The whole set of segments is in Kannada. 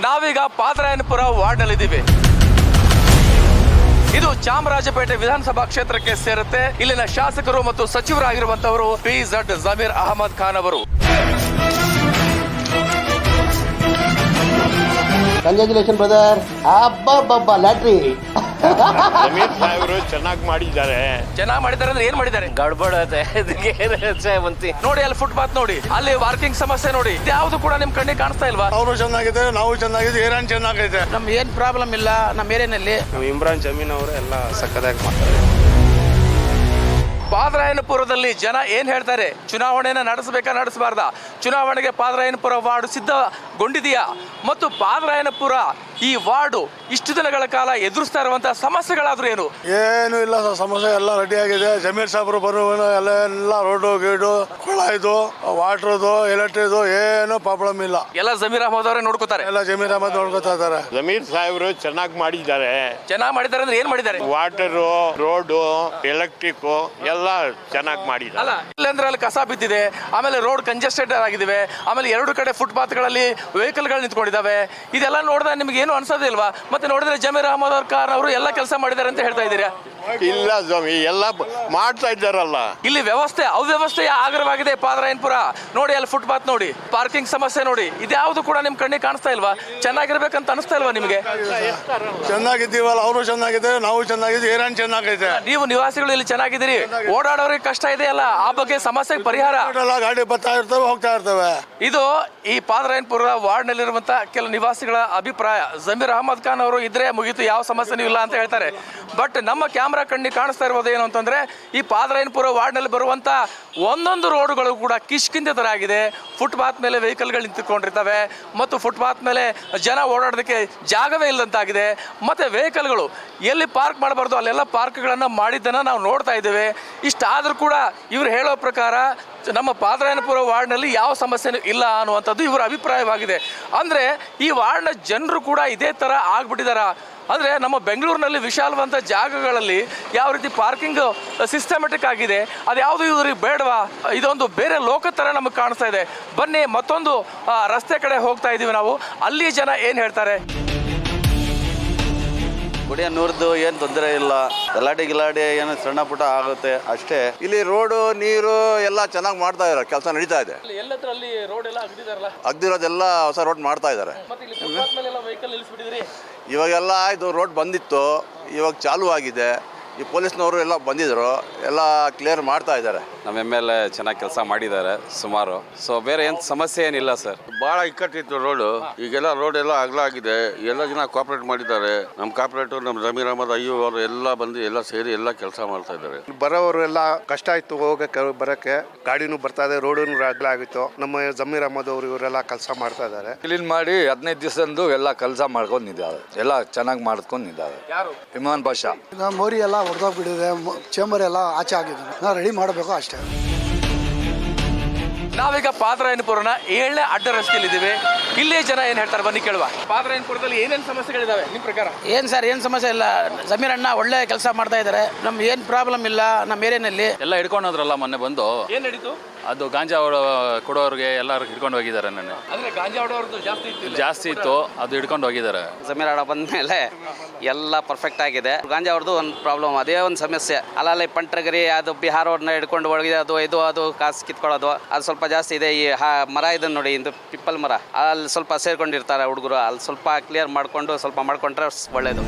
ನಾವೀಗ ಪಾದರಾಯನಪುರ ವಾರ್ಡ್ನಲ್ಲಿದ್ದೀವಿ. ಇದು ಚಾಮರಾಜಪೇಟೆ ವಿಧಾನಸಭಾ ಕ್ಷೇತ್ರಕ್ಕೆ ಸೇರುತ್ತೆ. ಇಲ್ಲಿನ ಶಾಸಕರು ಮತ್ತು ಸಚಿವರಾಗಿರುವಂತವರು PZ ಜಮೀರ್ ಅಹಮದ್ ಖಾನ್ ಅವರು. Congratulation brother. ಅಬ್ಬಬ್ಬಬ್ಬ ಲ್ಯಾಟ್ರಿ. ಜಮೀರ್ ಸಾಹೇಬರು ಚೆನ್ನಾಗಿ ಮಾಡಿದ್ದಾರೆ ಅಂದ್ರೆ ಏನ್ ಮಾಡಿದ್ದಾರೆ? ಗಡ್ಬಡತೆ ನೋಡಿ, ಅಲ್ಲಿ ಫುಟ್ಪಾತ್ ನೋಡಿ, ಅಲ್ಲಿ ವಾರ್ಕಿಂಗ್ ಸಮಸ್ಯೆ ನೋಡಿ, ಯಾವ್ದು ಕೂಡ ನಿಮ್ ಕಣ್ಣಿಗೆ ಕಾಣಿಸ್ತಾ ಇಲ್ವಾ? ಅವರು ಚೆನ್ನಾಗಿದೆ, ನಾವು ಚೆನ್ನಾಗಿದೆ, ಏರಿಯಾ ಚೆನ್ನಾಗೈತೆ. ನಮ್ ಏನ್ ಪ್ರಾಬ್ಲಮ್ ಇಲ್ಲ ನಮ್ಮ ಏರಿಯಾನಲ್ಲಿ. ಇಮ್ರಾನ್ ಜಮೀನ್ ಅವರು ಎಲ್ಲ ಸಕ್ಕದಾಗಿ ಮಾಡ್ತಾರೆ. ಪಾದರಾಯನಪುರದಲ್ಲಿ ಜನ ಏನ್ ಹೇಳ್ತಾರೆ? ಚುನಾವಣೆನ ನಡೆಸಬೇಕಾ ನಡೆಸಬಾರ್ದ? ಚುನಾವಣೆಗೆ ಪಾದರಾಯನಪುರ ವಾರ್ಡ್ ಸಿದ್ಧಗೊಂಡಿದೆಯಾ? ಮತ್ತು ಪಾದರಾಯನಪುರ ಈ ವಾರ್ಡು ಇಷ್ಟು ದಿನಗಳ ಕಾಲ ಎದುರಿಸ್ತಾ ಇರುವಂತಹ ಸಮಸ್ಯೆಗಳಾದ್ರೂ ಏನು? ಏನು ಇಲ್ಲ ಸರ್, ಸಮಸ್ಯೆ ಎಲ್ಲ ರೆಡಿ ಆಗಿದೆ. ಜಮೀರ್ ಸಾಹೇಬರು ಬರುವ ಎಲ್ಲ ರೋಡು ಗೀಡು ಕೊಳಾಯ್ದು ವಾಟ್ರದು ಎಲೆಕ್ಟ್ರಿದು ಏನು ಪ್ರಾಬ್ಲಮ್ ಇಲ್ಲ. ಎಲ್ಲ ಜಮೀರ್ ಅಹಮದ್ ಅವರೇ ನೋಡ್ಕೋತಾರೆ. ಎಲ್ಲ ಜಮೀರ್ ಅಹಮದ್ ನೋಡ್ಕೊತಾ ಇದ್ದಾರೆ. ಜಮೀರ್ ಸಾಹೇಬರು ಚೆನ್ನಾಗಿ ಮಾಡಿದ್ದಾರೆ. ಚೆನ್ನಾಗಿ ಮಾಡಿದ್ದಾರೆ ಅಂದ್ರೆ ಏನ್ ಮಾಡಿದ್ದಾರೆ? ವಾಟರು, ರೋಡು, ಎಲೆಕ್ಟ್ರಿಕ್ ಎಲ್ಲ ಚೆನ್ನಾಗಿ ಮಾಡಿದ್ದಾರೆ. ಅಲ್ಲ, ಇಲ್ಲಂದ್ರೆ ಅಲ್ಲಿ ಕಸ ಬಿದ್ದಿದೆ, ಆಮೇಲೆ ರೋಡ್ ಕಂಜೆಸ್ಟೆಡ್ ಆಗಿವೆ, ಆಮೇಲೆ ಎರಡು ಕಡೆ ಫುಟ್ಪಾತ್ ಗಳಲ್ಲಿ ವೆಹಿಕಲ್ ಗಳು ನಿಂತ್ಕೊಂಡಿದ್ದಾವೆ. ಇದೆಲ್ಲ ನೋಡಿದ್ರೆ ನಿಮ್ಗೆ ಏನು ಅನ್ಸೋದೇ ಇಲ್ವಾ? ಮತ್ತೆ ನೋಡಿದ್ರೆ ಜಮೀರ್ ಅಹಮದ್ ಖಾನ್ ಅವರು ಎಲ್ಲ ಕೆಲಸ ಮಾಡಿದ್ದಾರೆ ಅಂತ ಹೇಳ್ತಾ ಇದ್ದೀರಾ? ಇಲ್ಲ ಸ್ವಾಮಿ, ಎಲ್ಲ ಮಾಡ್ತಾ ಇದ್ದಾರಲ್ಲ. ಇಲ್ಲಿ ವ್ಯವಸ್ಥೆ ಅವ್ಯವಸ್ಥೆ ಆಗರವಾಗಿದೆ ಪಾದರಾಯನಪುರ. ನೋಡಿ, ಅಲ್ಲಿ ಫುಟ್ಪಾತ್ ನೋಡಿ, ಪಾರ್ಕಿಂಗ್ ಸಮಸ್ಯೆ ನೋಡಿ, ಇದ್ಯಾವುದು ಕೂಡ ನಿಮ್ ಕಣ್ಣಿಗೆ ಕಾಣಿಸ್ತಾ ಇಲ್ವಾ? ಚೆನ್ನಾಗಿರ್ಬೇಕಂತ ಅನಿಸ್ತಾ ಇಲ್ವಾ ನಿಮಗೆ? ಚೆನ್ನಾಗಿದ್ದೀವಲ್ಲ, ಅವರು ಚೆನ್ನಾಗಿದ್ದಾರೆ, ನಾವು ಚೆನ್ನಾಗಿದ್ದೀವಿ, ಏರಿಯಾ ಚೆನ್ನಾಗೈತೆ. ನೀವು ನಿವಾಸಿಗಳು ಇಲ್ಲಿ ಚೆನ್ನಾಗಿದ್ದೀರಿ, ಓಡಾಡೋರಿಗೆ ಕಷ್ಟ ಇದೆಯಲ್ಲ, ಆ ಬಗ್ಗೆ ಸಮಸ್ಯೆಗೆ ಪರಿಹಾರ? ಗಾಡಿ ಬರ್ತಾ ಇರ್ತವೆ, ಹೋಗ್ತಾ ಇರ್ತವೆ. ಇದು ಈ ಪಾದರಾಯನಪುರ ವಾರ್ಡ್ ನಲ್ಲಿರುವಂತಹ ಕೆಲವು ನಿವಾಸಿಗಳ ಅಭಿಪ್ರಾಯ. ಜಮೀರ್ ಅಹಮದ್ ಖಾನ್ ಅವರು ಇದ್ರೆ ಮುಗೀತು, ಯಾವ ಸಮಸ್ಯೆನೂ ಇಲ್ಲ ಅಂತ ಹೇಳ್ತಾರೆ. ಬಟ್ ನಮ್ಮ ಕ್ಯಾಮ್ರಾ ಕಣ್ಣಿಗೆ ಕಾಣಿಸ್ತಾ ಇರೋದು ಏನು ಅಂತಂದ್ರೆ, ಈ ಪಾದರಾಯನಪುರ ವಾರ್ಡ್ ನಲ್ಲಿ ಬರುವಂತ ಒಂದೊಂದು ರೋಡ್ಗಳು ಕೂಡ ಕಿಷ್ಕಿಂದೆ ತರ ಆಗಿದೆ. ಫುಟ್ಪಾತ್ ಮೇಲೆ ವೆಹಿಕಲ್ಗಳು ನಿಂತುಕೊಂಡಿರ್ತವೆ ಮತ್ತು ಫುಟ್ಪಾತ್ ಮೇಲೆ ಜನ ಓಡಾಡೋದಕ್ಕೆ ಜಾಗವೇ ಇಲ್ಲದಂತಾಗಿದೆ. ಮತ್ತೆ ವೆಹಿಕಲ್ಗಳು ಎಲ್ಲಿ ಪಾರ್ಕ್ ಮಾಡಬಾರ್ದು ಅಲ್ಲೆಲ್ಲ ಪಾರ್ಕ್ಗಳನ್ನು ಮಾಡಿದ್ದನ್ನು ನಾವು ನೋಡ್ತಾ ಇದ್ದೇವೆ. ಇಷ್ಟಾದರೂ ಕೂಡ ಇವರು ಹೇಳೋ ಪ್ರಕಾರ ನಮ್ಮ ಪಾದರಾಯನಪುರ ವಾರ್ಡ್ನಲ್ಲಿ ಯಾವ ಸಮಸ್ಯೆನೂ ಇಲ್ಲ ಅನ್ನುವಂಥದ್ದು ಇವರ ಅಭಿಪ್ರಾಯವಾಗಿದೆ. ಅಂದರೆ ಈ ವಾರ್ಡ್ನ ಜನರು ಕೂಡ ಇದೇ ಥರ ಆಗ್ಬಿಟ್ಟಿದಾರ. ಅಂದರೆ ನಮ್ಮ ಬೆಂಗಳೂರಿನಲ್ಲಿ ವಿಶಾಲವಂತ ಜಾಗಗಳಲ್ಲಿ ಯಾವ ರೀತಿ ಪಾರ್ಕಿಂಗ್ ಸಿಸ್ಟಮೆಟಿಕ್ ಆಗಿದೆ, ಅದು ಯಾವುದು ಇವ್ರಿಗೆ ಬೇಡವಾ? ಇದೊಂದು ಬೇರೆ ಲೋಕ ಥರ ನಮಗೆ ಕಾಣಿಸ್ತಾ ಇದೆ. ಬನ್ನಿ ಮತ್ತೊಂದು ರಸ್ತೆ ಕಡೆ ಹೋಗ್ತಾ ಇದ್ದೀವಿ ನಾವು, ಅಲ್ಲಿ ಜನ ಏನು ಹೇಳ್ತಾರೆ. ಕುಡಿಯೋ ನೀರ್ದು ಏನು ತೊಂದರೆ ಇಲ್ಲ, ಗಲಾಟೆ ಏನು ಸಣ್ಣ ಪುಟ್ಟ ಆಗುತ್ತೆ ಅಷ್ಟೇ. ಇಲ್ಲಿ ರೋಡು ನೀರು ಎಲ್ಲ ಚೆನ್ನಾಗಿ ಮಾಡ್ತಾ ಇದ್ದಾರೆ, ಕೆಲಸ ನಡೀತಾ ಇದೆ. ಅಗ್ದಿರೋದೆಲ್ಲ ಹೊಸ ರೋಡ್ ಮಾಡ್ತಾ ಇದ್ದಾರೆ. ಇವಾಗೆಲ್ಲ ಇದು ರೋಡ್ ಬಂದಿತ್ತು, ಇವಾಗ ಚಾಲೂ ಆಗಿದೆ. ಈ ಪೊಲೀಸ್ನವರು ಎಲ್ಲ ಬಂದಿದ್ರು, ಎಲ್ಲ ಕ್ಲಿಯರ್ ಮಾಡ್ತಾ ಇದ್ದಾರೆ. ನಮ್ಮ MLA ಚೆನ್ನಾಗಿ ಕೆಲಸ ಮಾಡಿದ್ದಾರೆ ಸುಮಾರು. ಸೊ ಬೇರೆ ಏನು ಸಮಸ್ಯೆ ಏನಿಲ್ಲ ಸರ್. ಭಾಳ ಇಕ್ಕಟ್ಟಿತ್ತು ರೋಡು, ಈಗೆಲ್ಲ ರೋಡ್ ಎಲ್ಲ ಅಗಲ ಆಗಿದೆ. ಎಲ್ಲ ಜನ ಕೋಆಪರೇಟ್ ಮಾಡಿದ್ದಾರೆ. ನಮ್ಮ ಕಾರ್ಪೊರೇಟರ್, ನಮ್ಮ ಜಮೀರ್ ಅಹಮದ್ ಅಯ್ಯೂ ಅವರು ಎಲ್ಲ ಬಂದು ಎಲ್ಲ ಸೇರಿ ಎಲ್ಲ ಕೆಲಸ ಮಾಡ್ತಾ ಇದ್ದಾರೆ. ಬರೋರು ಎಲ್ಲ ಕಷ್ಟ ಆಯ್ತು ಹೋಗಕ್ಕೆ ಬರೋಕ್ಕೆ, ಗಾಡಿನೂ ಬರ್ತಾ ಇದೆ, ರೋಡು ಅಗಲ ಆಗಿತ್ತು. ನಮ್ಮ ಜಮೀರ್ ಅಹಮದ್ ಅವರು ಇವರೆಲ್ಲ ಕೆಲಸ ಮಾಡ್ತಾ ಇದ್ದಾರೆ. ಕ್ಲೀನ್ ಮಾಡಿ 15 ದಿವಸದಂದು ಎಲ್ಲ ಕೆಲಸ ಮಾಡ್ಕೊಂಡಿದ್ದಾರೆ, ಎಲ್ಲ ಚೆನ್ನಾಗಿ ಮಾಡ್ಕೊಂಡಿದ್ದಾರೆ. ಇಮ್ರಾನ್ ಬಾಷಾ ಮೋರಿ ಎಲ್ಲ ಹೊಡೆದೋಗ್ಬಿಟ್ಟಿದೆ, ಚೇಂಬರ್ ಎಲ್ಲ ಆಚೆ ಆಗಿದೆ, ನಾವು ರೆಡಿ ಮಾಡಬೇಕು ಅಷ್ಟೇ. ನಾವೀಗ ಪಾದರಾಯನಪುರನ 7ನೇ ಅಡ್ಡ ರಸ್ತೆಯಲ್ಲಿದ್ದೀವಿ. ಇಲ್ಲೇ ಜನ ಏನು ಹೇಳ್ತಾರೆ ಬನ್ನಿ ಕೇಳುವ. ಪಾದರಾಯನಪುರದಲ್ಲಿ ಏನೇನು ಸಮಸ್ಯೆಗಳಿದಾವೆ ನಿಮ್ಮ ಪ್ರಕಾರ? ಏನ್ ಸರ್, ಏನ್ ಸಮಸ್ಯೆ ಇಲ್ಲ. ಜಮೀರ್ ಅಣ್ಣ ಒಳ್ಳೆ ಕೆಲಸ ಮಾಡ್ತಾ ಇದ್ದಾರೆ. ನಮ್ ಏನ್ ಪ್ರಾಬ್ಲಮ್ ಇಲ್ಲ ನಮ್ಮ ಏರಿಯಾನಲ್ಲಿ. ಎಲ್ಲ ಹಿಡ್ಕೊಂಡು ಹೋದ್ರಲ್ಲ ಮೊನ್ನೆ ಬಂದು. ಏನ್ ನಡೀತು? ಅದು ಗಾಂಜಾ ಕೊಡೋರಿಗೆ ಎಲ್ಲರೂ ಹಿಡ್ಕೊಂಡು ಹೋಗಿದ್ದಾರೆ. ನನ್ನ ಅಂದ್ರೆ ಗಾಂಜಾ ಹೊಡೋರ್ದು ಜಾಸ್ತಿ ಇತ್ತು, ಅದು ಹಿಡ್ಕೊಂಡು ಹೋಗಿದ್ದಾರೆ. ಜಮೀರ್ ಅಣ್ಣ ಬಂದ ಮೇಲೆ ಎಲ್ಲ ಪರ್ಫೆಕ್ಟ್ ಆಗಿದೆ. ಗಾಂಜಾ ಅವ್ರದ್ದು ಒಂದು ಪ್ರಾಬ್ಲಮ್, ಅದೇ ಒಂದು ಸಮಸ್ಯೆ. ಅಲ್ಲಲ್ಲಿ ಪಂಟ್ರಗರಿ ಅದು ಬಿಹಾರ ಅವ್ರನ್ನ ಹಿಡ್ಕೊಂಡು ಹೋಗಿದೆ, ಅದು ಕಾಸು ಕಿತ್ಕೊಳ್ಳೋದು ಅದು ಸ್ವಲ್ಪ ಜಾಸ್ತಿ ಇದೆ. ಈ ಮರ ಇದನ್ನು ನೋಡಿ, ಇದು ಪಿಪ್ಪಲ್ ಮರ, ಅಲ್ಲಿ ಸ್ವಲ್ಪ ಸೇರ್ಕೊಂಡಿರ್ತಾರೆ ಹುಡುಗರು, ಅಲ್ಲಿ ಸ್ವಲ್ಪ ಕ್ಲಿಯರ್ ಮಾಡಿಕೊಂಡು ಸ್ವಲ್ಪ ಮಾಡ್ಕೊಂಡ್ರೆ ಒಳ್ಳೇದು.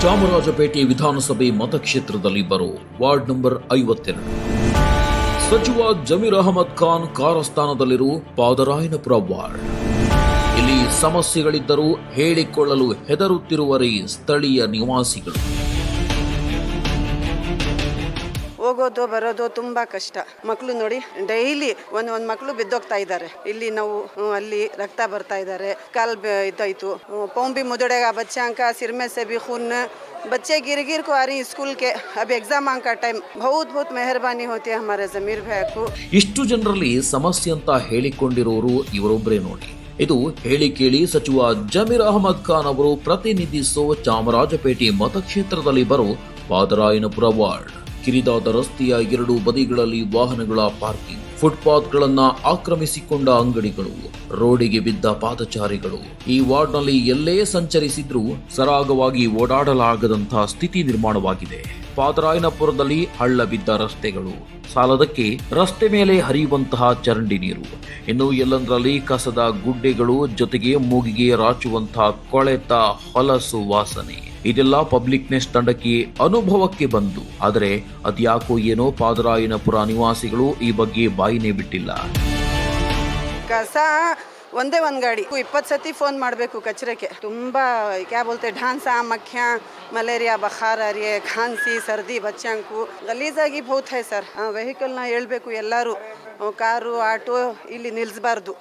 ಚಾಮರಾಜಪೇಟೆ ವಿಧಾನಸಭೆ ಮತಕ್ಷೇತ್ರದಲ್ಲಿ ಬರೋ ವಾರ್ಡ್ ನಂಬರ್ 52 ಸಚಿವ ಜಮೀರ್ ಅಹಮದ್ ಖಾನ್ ಕಾರಸ್ಥಾನದಲ್ಲಿರುವ ಪಾದರಾಯನಪುರ ವಾರ್ಡ್. ಇಲ್ಲಿ ಸಮಸ್ಯೆಗಳಿದ್ದರೂ ಹೇಳಿಕೊಳ್ಳಲು ಹೆದರುತ್ತಿರುವರೇ ಸ್ಥಳೀಯ ನಿವಾಸಿಗಳು. ಹೋಗೋದು ಬರೋದು ತುಂಬಾ ಕಷ್ಟ. ಮಕ್ಕಳು ನೋಡಿ, ಡೈಲಿ ಒಂದ್ ಮಕ್ಕಳು ಬಿದ್ದೋಗ್ತಾ ಇದ್ದಾರೆ. ಇಲ್ಲಿ ನಾವು ಅಲ್ಲಿ ರಕ್ತ ಬರ್ತಾ ಇದ್ದಾರೆ, ಕಾಲ್ ಇದಾಯ್ತು. ಪೌಂಬಿ ಮುದಡೆಗ ಬಚ್ಚಾಂಕ ಸಿರ್ಮೆ से भी खून, बच्चे गिर को आ रही स्कूल के. अब एग्जाम का टाइम, बहुत मेहरबानी होती है हमारे जमीर भाई को. ಇಷ್ಟು ಜನರಲ್ಲಿ ಸಮಸ್ಯೆ ಅಂತ ಹೇಳಿಕೊಂಡಿರೋರು ಇವರೊಬ್ಬರೇ ನೋಡಿ. ಇದು ಹೇಳಿ ಕೇಳಿ ಸಚಿವ ಜಮೀರ್ ಅಹಮದ್ ಖಾನ್ ಅವರು ಪ್ರತಿನಿಧಿಸೋ ಚಾಮರಾಜಪೇಟೆ ಮತಕ್ಷೇತ್ರದಲ್ಲಿ ಬರೋ ಪಾದರಾಯನಪುರ ವಾರ್ಡ್. ಕಿರಿದಾದ ರಸ್ತೆಯ 2 ಬದಿಗಳಲ್ಲಿ ವಾಹನಗಳ ಪಾರ್ಕಿಂಗ್, ಫುಟ್ಪಾತ್ಗಳನ್ನ ಆಕ್ರಮಿಸಿಕೊಂಡ ಅಂಗಡಿಗಳು, ರೋಡಿಗೆ ಬಿದ್ದ ಪಾದಚಾರಿಗಳು. ಈ ವಾರ್ಡ್ನಲ್ಲಿ ಎಲ್ಲೇ ಸಂಚರಿಸಿದ್ರೂ ಸರಾಗವಾಗಿ ಓಡಾಡಲಾಗದಂತಹ ಸ್ಥಿತಿ ನಿರ್ಮಾಣವಾಗಿದೆ. ಪಾದರಾಯನಪುರದಲ್ಲಿ ಹಳ್ಳ ಬಿದ್ದ ರಸ್ತೆಗಳು, ಸಾಲದಕ್ಕೆ ರಸ್ತೆ ಮೇಲೆ ಹರಿಯುವಂತಹ ಚರಂಡಿ ನೀರು, ಇನ್ನು ಎಲ್ಲಂದರಲ್ಲಿ ಕಸದ ಗುಡ್ಡೆಗಳು, ಜೊತೆಗೆ ಮೂಗಿಗೆ ರಾಚುವಂತಹ ಕೊಳೆತ ಹೊಲಸು ವಾಸನೆ. ಇದೆಲ್ಲ ಪಬ್ಲಿಕ್ನೆಸ್ ತಂಡಕ್ಕೆ ಅನುಭವಕ್ಕೆ ಬಂದು, ಆದರೆ ಅದ್ಯಾಕೋ ಏನೋ ಪಾದರಾಯನಪುರ ನಿವಾಸಿಗಳು ಈ ಬಗ್ಗೆ ಬಾಯಿನೇ ಬಿಟ್ಟಿಲ್ಲ. ಕಸ ಒಂದೇ ಒಂದು ಗಾಡಿ 20 ಸತಿ ಫೋನ್ ಮಾಡಬೇಕು ಕಚರಕ್ಕೆ. ತುಂಬ ಕ್ಯಾ ಬೋಲ್ತೆ ಢಾನ್ಸಾ ಮಖ್ಯಾ ಮಲೇರಿಯಾ ಬಖಾರ್ ಆ ರही है, खांसी सर्दी बच्चों को ಗಲೀಜಾಗಿ बहुत है ಸರ್. ವೆಹಿಕಲ್ನ ಹೇಳ್ಬೇಕು ಎಲ್ಲರೂ, ಕಾರು ಆಟೋ ಇಲ್ಲಿ ನಿಲ್ಲಿಸಬಾರ್ದು.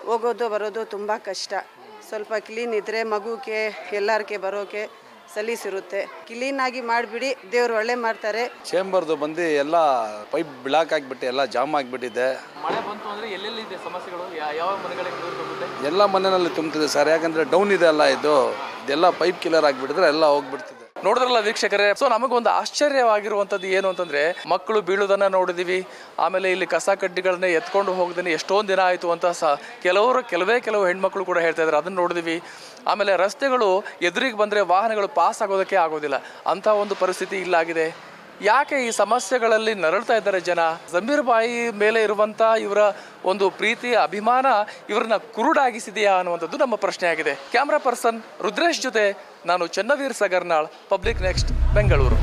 ಹೋಗೋದು ಬರೋದು ತುಂಬ ಕಷ್ಟ. ಸ್ವಲ್ಪ ಕ್ಲೀನ್ ಇದ್ದರೆ ಮಗುಗೆ ಎಲ್ಲರಿಗೆ ಬರೋಕೆ ಸಲೀಸಿರುತ್ತೆ. ಕ್ಲೀನಾಗಿ ಮಾಡಿಬಿಡಿ, ದೇವ್ರು ಒಳ್ಳೆ ಮಾಡ್ತಾರೆ. ಚೇಂಬರ್ದು ಬಂದು ಎಲ್ಲ ಪೈಪ್ ಬ್ಲಾಕ್ ಆಗಿಬಿಟ್ಟು ಎಲ್ಲ ಜಾಮ್ ಆಗಿಬಿಟ್ಟಿದೆ. ಮಳೆ ಬಂತು ಅಂದ್ರೆ ಎಲ್ಲೆಲ್ಲಿದೆ ಸಮಸ್ಯೆಗಳು? ಯಾವ ಮನೆಗಳಿಗೆ ನೀರು ತುಂಬುತ್ತೆ? ಎಲ್ಲ ಮನೆಯಲ್ಲಿ ತುಂಬ್ತಿದೆ ಸರ್, ಯಾಕಂದ್ರೆ ಡೌನ್ ಇದೆ ಅಲ್ಲ, ಇದೆಲ್ಲ ಪೈಪ್ ಕಿಲ್ಲರ್ ಆಗಿಬಿಟ್ಟಿದ್ರೆ ಎಲ್ಲ ಹೋಗ್ಬಿಡ್ತಿದೆ. ನೋಡಿದ್ರಲ್ಲ ವೀಕ್ಷಕರೇ, ಸೊ ನಮಗೊಂದು ಆಶ್ಚರ್ಯವಾಗಿರುವಂಥದ್ದು ಏನು ಅಂತಂದ್ರೆ, ಮಕ್ಕಳು ಬೀಳುವುದನ್ನ ನೋಡಿದೀವಿ, ಆಮೇಲೆ ಇಲ್ಲಿ ಕಸ ಕಡ್ಡಿಗಳನ್ನ ಎತ್ಕೊಂಡು ಹೋಗದೇನೆ ಎಷ್ಟೊಂದು ದಿನ ಆಯಿತು ಅಂತ ಕೆಲವು ಹೆಣ್ಮಕ್ಳು ಕೂಡ ಹೇಳ್ತಾ ಇದ್ದಾರೆ, ಅದನ್ನು ನೋಡಿದೀವಿ. ಆಮೇಲೆ ರಸ್ತೆಗಳು ಎದುರಿಗೆ ಬಂದರೆ ವಾಹನಗಳು ಪಾಸ್ ಆಗೋದಕ್ಕೆ ಆಗೋದಿಲ್ಲ, ಅಂಥ ಒಂದು ಪರಿಸ್ಥಿತಿ ಇಲ್ಲಾಗಿದೆ. ಯಾಕೆ ಈ ಸಮಸ್ಯೆಗಳಲ್ಲಿ ನರಳ್ತಾ ಇದ್ದಾರೆ ಜನ? ಜಮೀರ್ ಬಾಯಿ ಮೇಲೆ ಇರುವಂಥ ಇವರ ಒಂದು ಪ್ರೀತಿ, ಅಭಿಮಾನ ಇವರನ್ನ ಕುರುಡಾಗಿಸಿದೆಯಾ ಅನ್ನುವಂಥದ್ದು ನಮ್ಮ ಪ್ರಶ್ನೆ ಆಗಿದೆ. ಕ್ಯಾಮ್ರಾ ಪರ್ಸನ್ ರುದ್ರೇಶ್ ಜೊತೆ ನಾನು ಚನ್ನವೀರ್ ಸಗರ್ನಾಳ್, ಪಬ್ಲಿಕ್ ನೆಕ್ಸ್ಟ್, ಬೆಂಗಳೂರು.